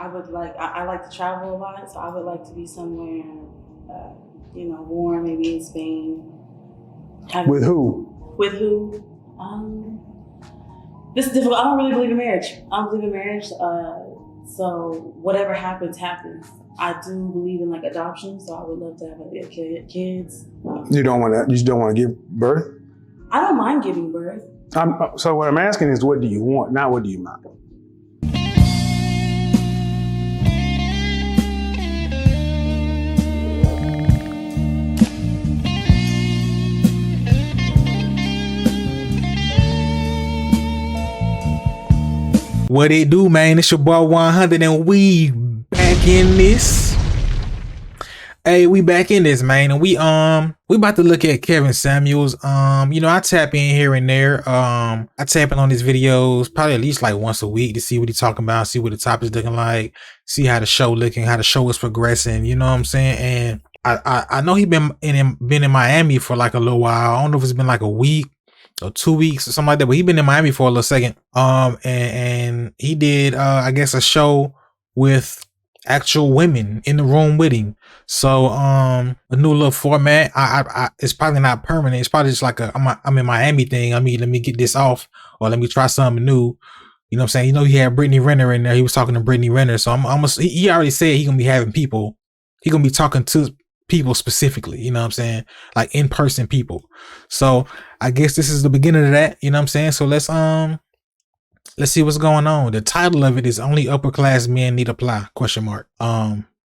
I like to travel a lot, so I would like to be somewhere, warm, maybe in Spain. With who? With who? This is difficult. I don't really believe in marriage. I don't believe in marriage. So whatever happens, happens. I do believe in like adoption, so I would love to have kids. You just don't want to give birth? I don't mind giving birth. So what I'm asking is, what do you want, not what do you mind? What it do, man? It's your boy 100 and we back in this. Hey, we back in this, man, and we about to look at Kevin Samuels. I tap in here and there. I tap in on his videos probably at least like once a week to see what he's talking about, see what the topic's looking like, see how the show looking, how the show is progressing. You know what I'm saying? And I know he been in Miami for like a little while. I don't know if it's been like a week or 2 weeks or something like that, but he been in Miami for a little second. And he did I guess a show with actual women in the room with him. So a new little format. I it's probably not permanent. It's probably just like I'm in Miami thing. I mean, let me get this off or let me try something new. You know what I'm saying? You know, he had Brittany Renner in there. He was talking to Brittany Renner. So he already said he gonna be having people. He gonna be talking to people specifically, you know what I'm saying? Like in-person people. So I guess this is the beginning of that, you know what I'm saying? So let's see what's going on. The title of it is Only Upper Class Men Need Apply, ?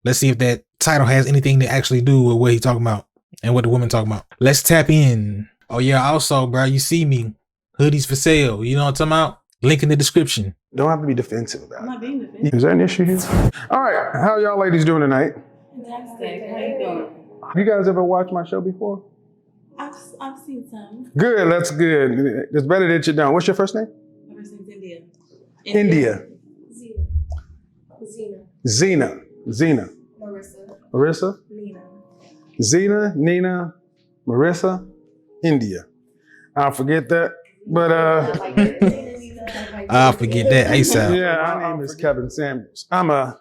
Let's see if that title has anything to actually do with what he's talking about and what the women talking about. Let's tap in. Oh yeah, also, bro, you see me. Hoodies for sale. You know what I'm talking about? Link in the description. Don't have to be defensive about it. I'm not being defensive. Is there an issue here? All right, how y'all ladies doing tonight? Fantastic. How you doing? You guys ever watched my show before? I've seen some. Good, that's good. It's better that you don't. What's your first name? My first name's India. India. Zena. Marissa. Zena, Nina, Marissa, India. I'll forget that, but I'll forget that ASAP. Yeah, my name is Kevin Samuels. I'm a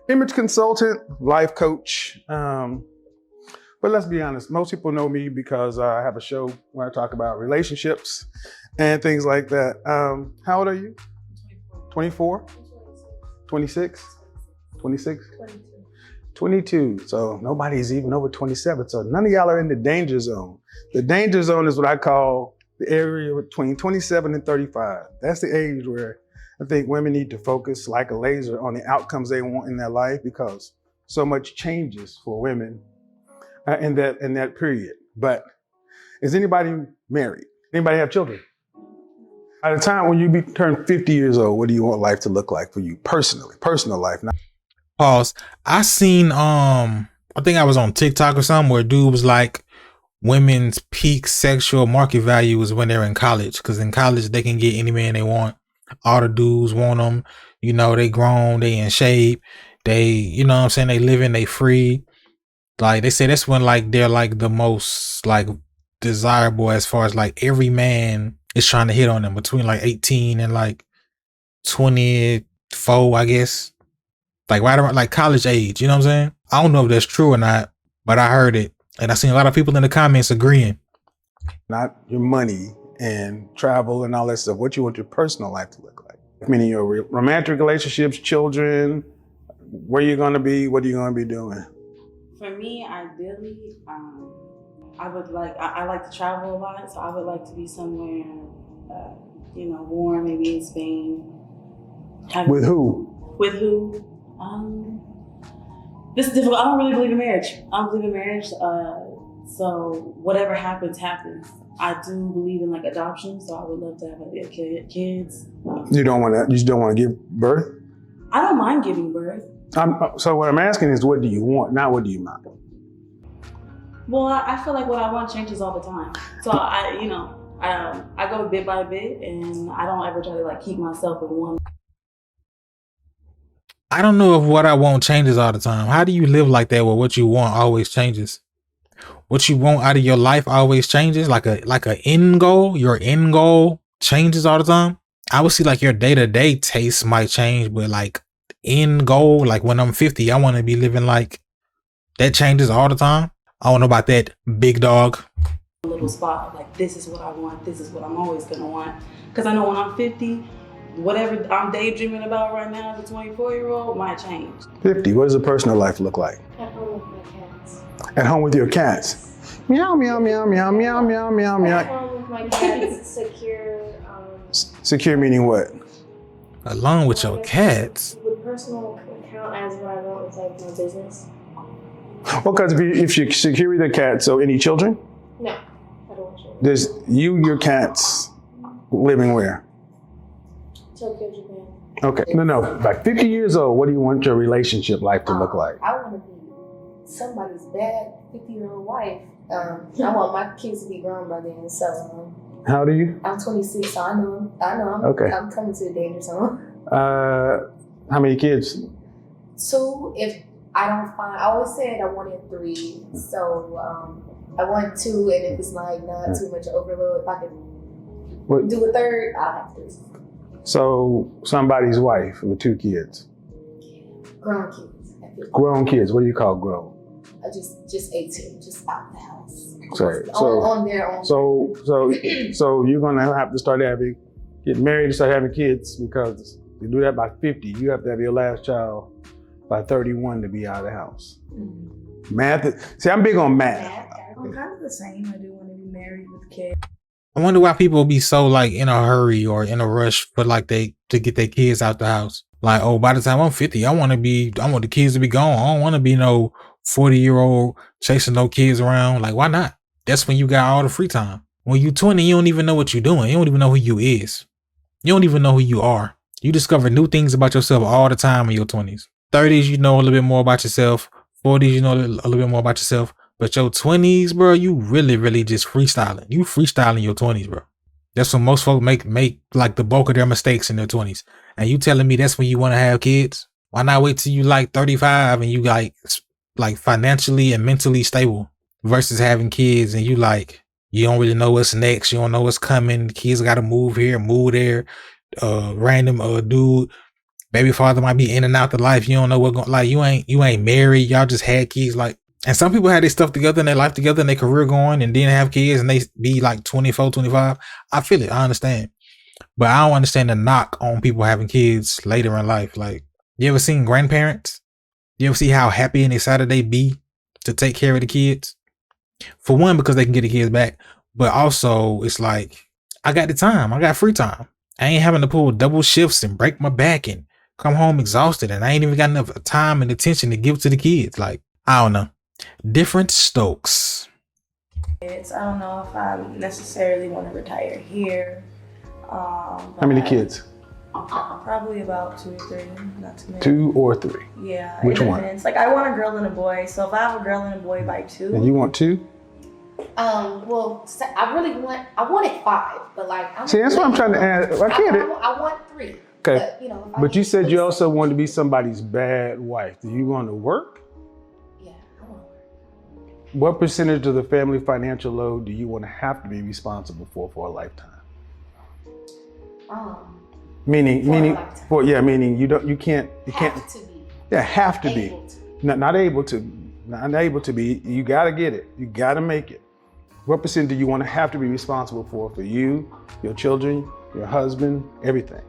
image consultant, life coach. But let's be honest, most people know me because I have a show where I talk about relationships and things like that. How old are you? 24? 26? 26? 22. So nobody's even over 27. So none of y'all are in the danger zone. The danger zone is what I call the area between 27 and 35. That's the age where I think women need to focus like a laser on the outcomes they want in their life, because so much changes for women in that period. But is anybody married? Anybody have children? At the time when you turn 50 years old, what do you want life to look like for you personally? Personal life. Pause. I seen I think I was on TikTok or something where a dude was like, women's peak sexual market value is when they're in college, because in college they can get any man they want. All the dudes want them. You know, they grown, they in shape, they, you know what I'm saying, they living, they free. Like they say that's when like they're like the most like desirable, as far as like every man is trying to hit on them between like 18 and like 24, I guess. Like right around like college age, you know what I'm saying? I don't know if that's true or not, but I heard it. And I seen a lot of people in the comments agreeing. Not your money and travel and all that stuff. What you want your personal life to look like. Meaning your romantic relationships, children, where you're going to be, what are you going to be doing? For me, ideally, I like to travel a lot, so I would like to be somewhere, warm, maybe in Spain. With who? With who? This is difficult. I don't really believe in marriage. I don't believe in marriage. So whatever happens, happens. I do believe in like adoption, so I would love to have kids. You just don't want to give birth? I don't mind giving birth. So what I'm asking is, what do you want, not what do you mind? Well, I feel like what I want changes all the time. So I go bit by bit, and I don't ever try to like keep myself in one. I don't know if what I want changes all the time. How do you live like that where what you want always changes? What you want out of your life always changes? Like a end goal, your end goal changes all the time? I would see like your day-to-day taste might change, but like end goal? Like when I'm 50, I want to be living like that changes all the time. I don't know about that big dog. Little spot, like this is what I want, this is what I'm always gonna want. Because I know when I'm 50, whatever I'm daydreaming about right now as a 24-year-old might change. 50, what does a personal life look like? At home with my cats. At home with your cats. Meow, meow, meow, meow, meow, meow, meow, At meow. home with my cats, secure. Secure meaning what? Along with your cats. Would personal count as what I want with like my business? Well, because if you secure the cat, so any children? No, I don't want children. There's your cats living where? Tokyo, Japan. Okay. No. By 50 years old, what do you want your relationship life to look like? I want to be somebody's bad 50-year-old wife. I want my kids to be grown by then. So How old are you? I'm 26, so I know I'm coming to the danger zone. How many kids? 2, if I don't find, I always said I wanted 3. So I want 2, and if it's like not too much overload, if I could do a 3rd, I'll have 3. So somebody's wife with 2 kids. Grown kids. Grown kids. What do you call grown? Just 18, just out the house. Sorry. On their own. So you're gonna have to start get married and start having kids, because to do that by 50, you have to have your last child by 31 to be out of the house. Mm-hmm. Math. I'm big on math. I'm kind of the same. I do want to be married with kids. I wonder why people be so like in a hurry or in a rush for like to get their kids out the house. Like, oh, by the time I'm 50, I want the kids to be gone. I don't want to be no 40-year-old chasing no kids around. Like, why not? That's when you got all the free time. When you 20, you don't even know what you're doing. You don't even know who you is. You don't even know who you are. You discover new things about yourself all the time in your 20s. 30s, you know a little bit more about yourself. 40s, you know a little bit more about yourself. But your 20s, bro, you really just freestyling. You freestyling your 20s, bro. That's when most folks make like the bulk of their mistakes in their 20s. And you telling me that's when you want to have kids? Why not wait till you like 35 and you like financially and mentally stable, versus having kids and you don't really know what's next. You don't know what's coming. Kids got to move here, move there. Random dude, baby father might be in and out the life. You don't know what you ain't married. Y'all just had kids. Like, and some people had their stuff together and their life together and their career going and then have kids and they be like 24, 25. I feel it. I understand. But I don't understand the knock on people having kids later in life. Like, you ever seen grandparents? You ever see how happy and excited they be to take care of the kids? For one, because they can get the kids back. But also, it's like, I got the time. I got free time. I ain't having to pull double shifts and break my back and come home exhausted. And I ain't even got enough time and attention to give to the kids. Like, I don't know. Different Stokes. I don't know if I necessarily want to retire here. How many kids? Probably about 2 or 3, not too many. 2 or 3? Yeah. Which one? Like, I want a girl and a boy. So if I have a girl and a boy by 2. And you want 2? Well, I wanted 5, but like. See, that's what I'm trying to ask. I get it. I want 3. Okay. But, but you said you also want to be somebody's bad wife. Do you want to work? Yeah, I want to work. What percentage of the family financial load do you want to have to be responsible for a lifetime? Meaning you can't have to be. Yeah, have to be. Able to. Not able to. Not able to be. You gotta get it. You gotta make it. What percent do you want to have to be responsible for you, your children, your husband, everything?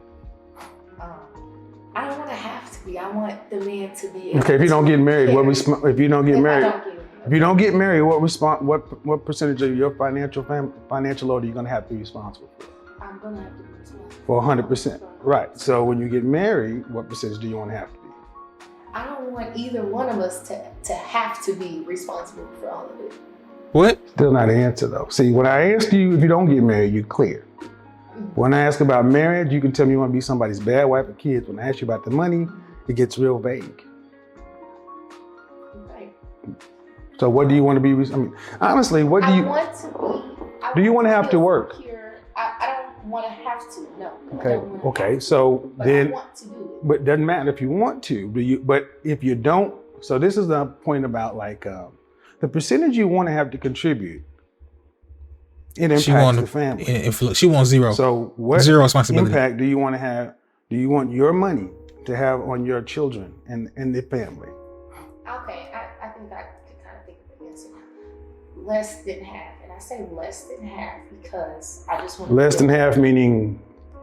I don't want to have to be. I want the man to be. Okay, if you don't get married, if you don't get married, what percentage of your financial load are you gonna have to be responsible for? I'm gonna have to be responsible for 100%. Right. So when you get married, what percentage do you want to have to be? I don't want either one of us to have to be responsible for all of it. What? Still not an answer though. See, when I ask you if you don't get married, you're clear. When I ask about marriage, you can tell me you want to be somebody's bad wife or kids. When I ask you about the money, it gets real vague. Right. So what do you want to be? I mean, honestly, what do you want to be? Do you want to have to work? I don't want to have to. No. Okay. So but then, I want to do it. But it doesn't matter if you want to. But if you don't, so this is the point about like the percentage you want to have to contribute. It impacts the family. She wants 0. So what zero responsibility impact do you want to have? Do you want your money to have on your children and the family? Okay, I think I can kind of think of an answer. Less than half. And I say less than half because I just want to... Less than half meaning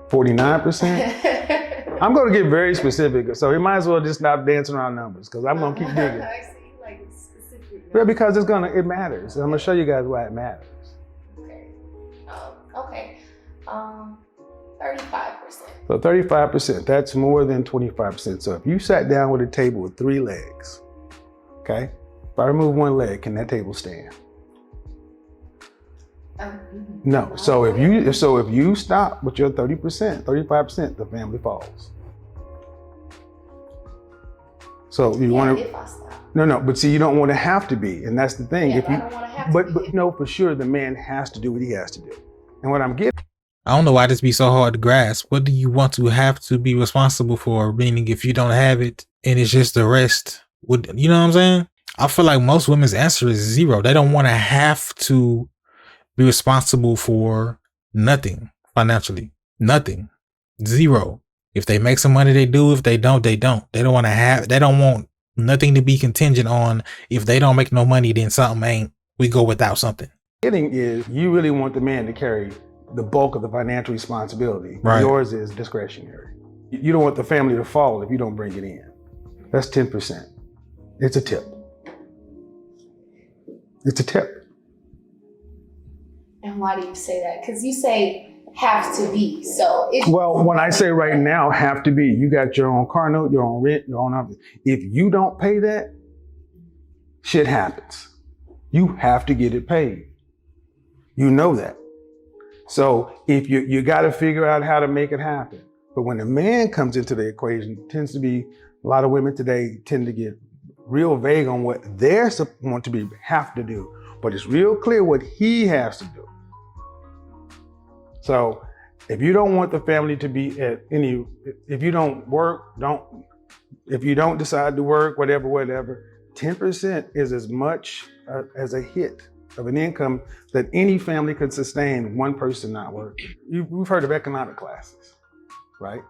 49%? I'm going to get very specific, so we might as well just stop dancing around numbers because I'm going to keep digging. I see, like specific. Yeah, because it matters. I'm going to show you guys why it matters. Okay. 35%. So 35%, that's more than 25%. So if you sat down with a table with 3 legs, okay? If I remove one leg, can that table stand? No. So if you stop with your 30%, 35%, the family falls. So you want to... If I stop. No, but see, you don't want to have to be, and that's the thing. Yeah, if you, I don't want to have to be. But no, for sure, the man has to do what he has to do. And what I'm getting... I don't know why this be so hard to grasp. What do you want to have to be responsible for? Meaning if you don't have it and it's just the rest, you know what I'm saying? I feel like most women's answer is 0. They don't want to have to be responsible for nothing financially. Nothing. 0. If they make some money, they do. If they don't, they don't. They don't want nothing to be contingent on. If they don't make no money, then something ain't. We go without something. Getting is you really want the man to carry the bulk of the financial responsibility. Right. Yours is discretionary. You don't want the family to fall if you don't bring it in. That's 10%. It's a tip. It's a tip. And why do you say that? Because you say have to be. So well, when I say right now have to be, you got your own car note, your own rent, your own... If you don't pay that, shit happens. You have to get it paid. You know that. So if you got to figure out how to make it happen. But when a man comes into the equation, it tends to be, a lot of women today tend to get real vague on what they're want to be have to do, but it's real clear what he has to do. So if you don't want the family to be at any, if you don't work, if you don't decide to work, whatever, 10% is as much as a hit of an income that any family could sustain one person not working. We've heard of economic classes, right?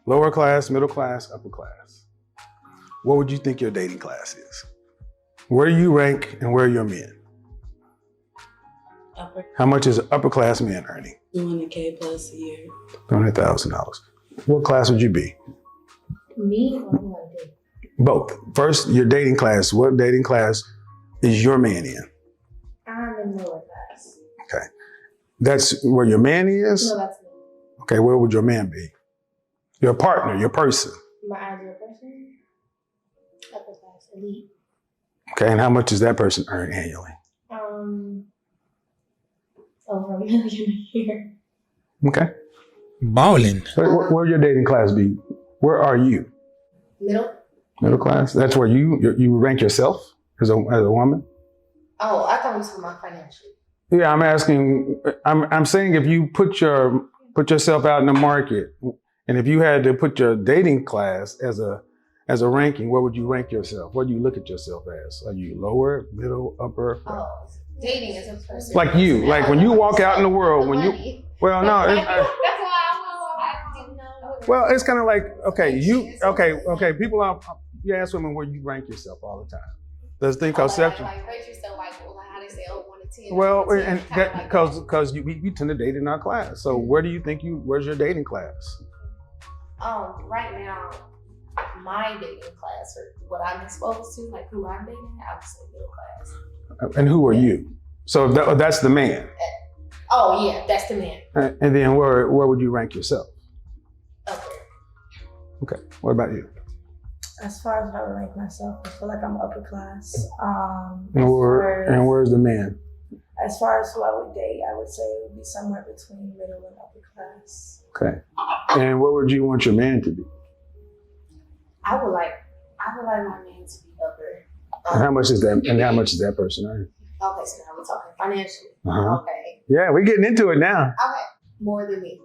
Lower class, middle class, upper class. What would you think your dating class is? Where you rank and where are your men? Upper. How much is an upper class man earning? $200K plus a year. $200,000. What class would you be? Me or who I date? Both. First, your dating class. What dating class is your man in? I'm in lower class. Okay. That's where your man is? No, that's me. Okay, where would your man be? Your partner, your person. My ideal person? Upper class, elite. Okay, and how much does that person earn annually? Over $1 million a year. Okay. Balling. Where your dating class be? Where are you? Middle. Middle class? That's where you rank yourself as a woman? Oh, I thought we were talking about financially. Yeah, I'm asking, I'm saying if you put yourself out in the market, and if you had to put your dating class as a ranking, where would you rank yourself? What do you look at yourself as? Are you lower, middle, upper? Oh, dating as a person. Like you, like when you walk out in the world, when you, well, no. That's why I didn't know. Well, it's kind of like, okay, people are, you ask women where you rank yourself all the time. There's a thing called section. Like rate yourself, like how they say, 1 to 10. Well, 10, and that because we tend to date in our class. So where do you think where's your dating class? Right now, my dating class, or what I'm exposed to, like who I'm dating, I would say middle class. And who are you? So that's the man. Oh yeah, that's the man. And then where would you rank yourself? Upper. Okay. What about you? As far as how I rank myself, I feel like I'm upper class. And where's the man? As far as who I would date, I would say it would be somewhere between middle and upper class. Okay. And what would you want your man to be? I would like my man to be upper. And how much is that? And how much is that person earning? Okay, so now we're talking financially. Uh-huh. Okay. Yeah, we're getting into it now. Okay, more than me.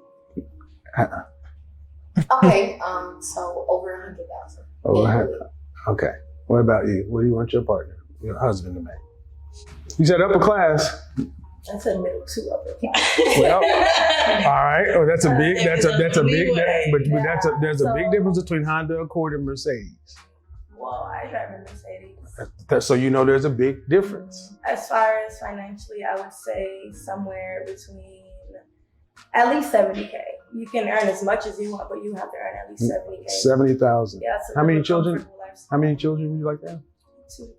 Okay, so over 100,000. Okay. What about you? What do you want your partner, your husband to make? You said upper class. I said middle to upper class. Well, all right. Oh, that's a big. There's a big difference between Honda Accord and Mercedes. Well, I drive a Mercedes. So there's a big difference. As far as financially, I would say somewhere between at least 70K. You can earn as much as you want, but you have to earn at least 70K. 70,000. Yeah. How many children? How many children would you like to have? 2 to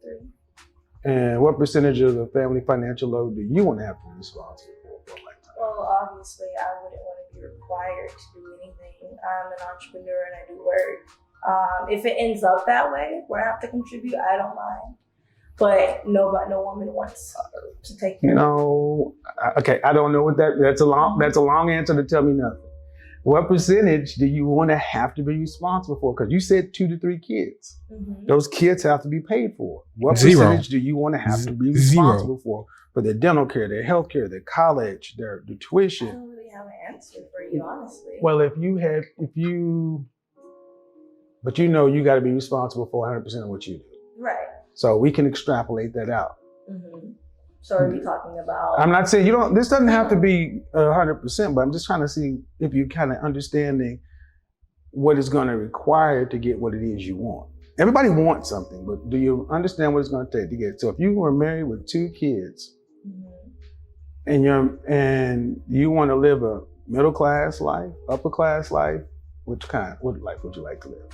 3. And what percentage of the family financial load do you want to have to be responsible for a lifetime? Well, obviously, I wouldn't want to be required to do anything. I'm an entrepreneur and I do work. If it ends up that way, where I have to contribute, I don't mind. But no woman wants to take care. Okay, I don't know what that's a long answer to tell me nothing. What percentage do you want to have to be responsible for? Because you said 2 to 3 kids. Mm-hmm. Those kids have to be paid for. What 0. percentage do you want to have to be responsible for their dental care, their health care, their college, their tuition? I don't really have an answer for you, honestly. Well, but you got to be responsible for 100% of what you do. Right. So we can extrapolate that out. Mm-hmm. So are we talking about? I'm not saying this doesn't have to be 100%, but I'm just trying to see if you're kind of understanding what it's going to require to get what it is you want. Everybody wants something, but do you understand what it's going to take to get it? So if you were married with 2 kids, Mm-hmm. and you want to live a middle class life, upper class life, what life would you like to live?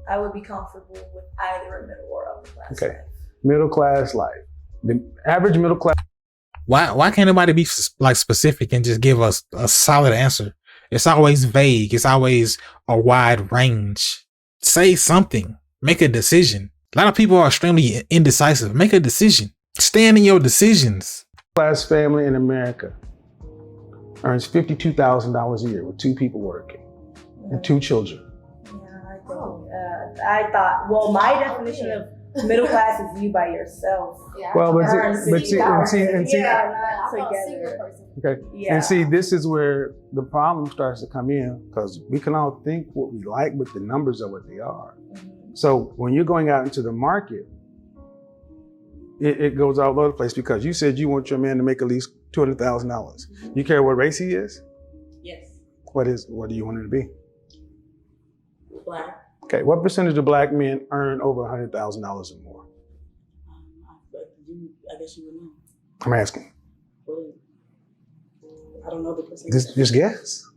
I would be comfortable with either a middle or upper class. Okay. Life. Middle class life. The average middle class. Why can't anybody be like specific and just give us a solid answer? It's always vague. It's always a wide range. Say something. Make a decision. A lot of people are extremely indecisive. Make a decision. Stand in your decisions. Class family in America earns $52,000 a year with 2 people working and 2 children. Yeah, I thought. Well, my definition of middle class is you by yourself. Yeah. Well, but see, not together. together. okay. Yeah. And see, this is where the problem starts to come in, because we can all think what we like, but the numbers are what they are. Mm-hmm. So when you're going out into the market, it goes all over the place, because you said you want your man to make at least $200,000. You care what race he is? Yes. What do you want him to be? Black. Okay, what percentage of black men earn over $100,000 or more? I guess you would know. I'm asking. I don't know the percentage. Just guess.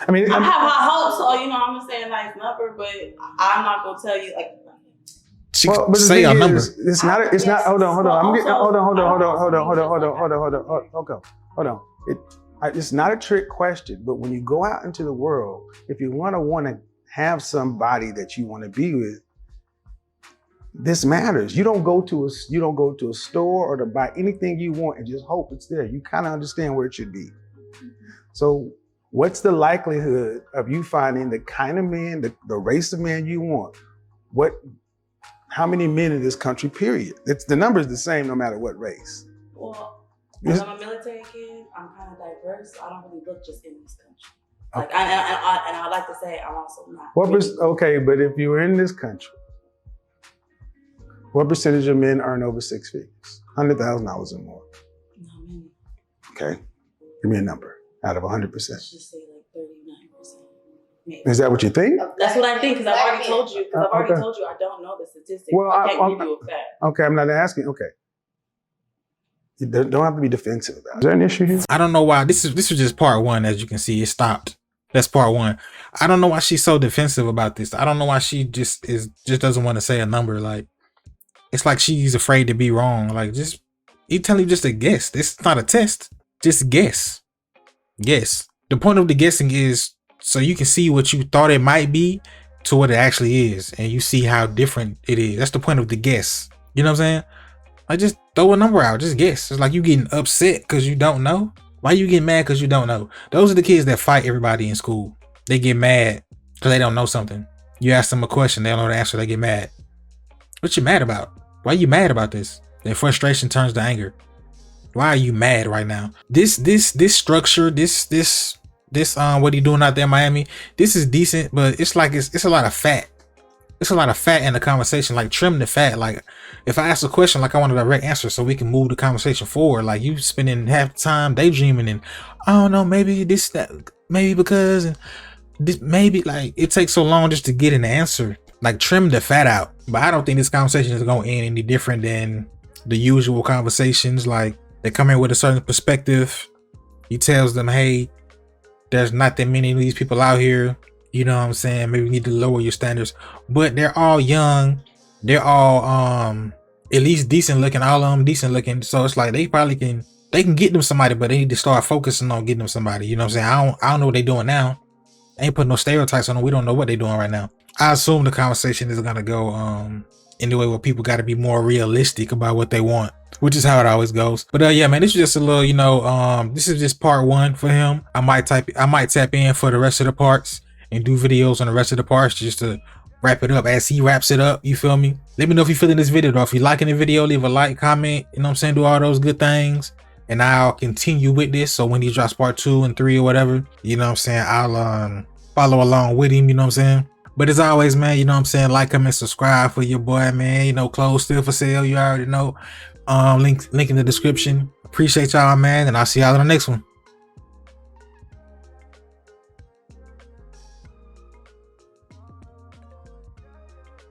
I mean, I have high hopes, so I'm gonna say a nice number, but I'm not gonna tell you like. But say a number. It's not. Hold on. It's not a trick question. But when you go out into the world, if you want to have somebody that you want to be with, this matters. You don't go to a store or to buy anything you want and just hope it's there. You kind of understand where it should be. So what's the likelihood of you finding the kind of man, the race of man you want? How many men in this country, period? The number is the same no matter what race. Well, because I'm a military kid, I'm kind of diverse. So I don't really look just in this country. Like, and I like to say I'm also not. Okay, but if you're in this country, what percentage of men earn over 6 figures? $100,000 or more. Not many. Okay, give me a number out of 100%. Let's just say like 39%. Maybe. Is that what you think? That's what I think, because I've already told you. I don't know the statistics. Well, I can't give you a fact. Okay, I'm not asking. Okay. You don't have to be defensive about it. Is there an issue here? I don't know why. This was just part 1. As you can see, it stopped. That's part 1. I don't know why she's so defensive about this. I don't know why she just doesn't want to say a number. Like, it's like she's afraid to be wrong. Like, you tell you just to guess. This is not a test. Just guess. Guess. The point of the guessing is so you can see what you thought it might be to what it actually is, and you see how different it is. That's the point of the guess. You know what I'm saying? Like, just throw a number out. Just guess. It's like you getting upset because you don't know. Why you get mad because you don't know? Those are the kids that fight everybody in school. They get mad because they don't know something. You ask them a question, they don't know the answer, they get mad. What you mad about? Why are you mad about this? Their frustration turns to anger. Why are you mad right now? This structure, this what he doing out there in Miami, this is decent, but it's like it's a lot of fat. it's a lot of fat in the conversation. Like trim the fat. Like if I ask a question, like I want a direct answer so we can move the conversation forward. Like you spending half the time daydreaming and I don't know, maybe this, that, maybe because, and this, maybe like it takes so long just to get an answer. Like trim the fat out. But I don't think this conversation is going to end any different than the usual conversations. Like they come in with a certain perspective. He tells them, hey, there's not that many of these people out here. You know what I'm saying? Maybe you need to lower your standards. But they're all young. They're all at least decent looking. All of them decent looking. So it's like they can get them somebody, but they need to start focusing on getting them somebody. You know what I'm saying? I don't know what they're doing now. I ain't putting no stereotypes on them. We don't know what they're doing right now. I assume the conversation is gonna go in the way where people gotta be more realistic about what they want, which is how it always goes. But yeah, man, this is just a little, you know, this is just part one for him. I might tap in for the rest of the parts and do videos on the rest of the parts just to wrap it up as he wraps it up. You feel me? Let me know if you're feeling this video though. If you're liking the video, leave a like, comment, you know what I'm saying? Do all those good things. And I'll continue with this. So when he drops part 2 and 3 or whatever, you know what I'm saying? I'll follow along with him, you know what I'm saying? But as always, man, you know what I'm saying? Like, comment, subscribe for your boy, man. You know, clothes still for sale. You already know. Link in the description. Appreciate y'all, man. And I'll see y'all in the next one.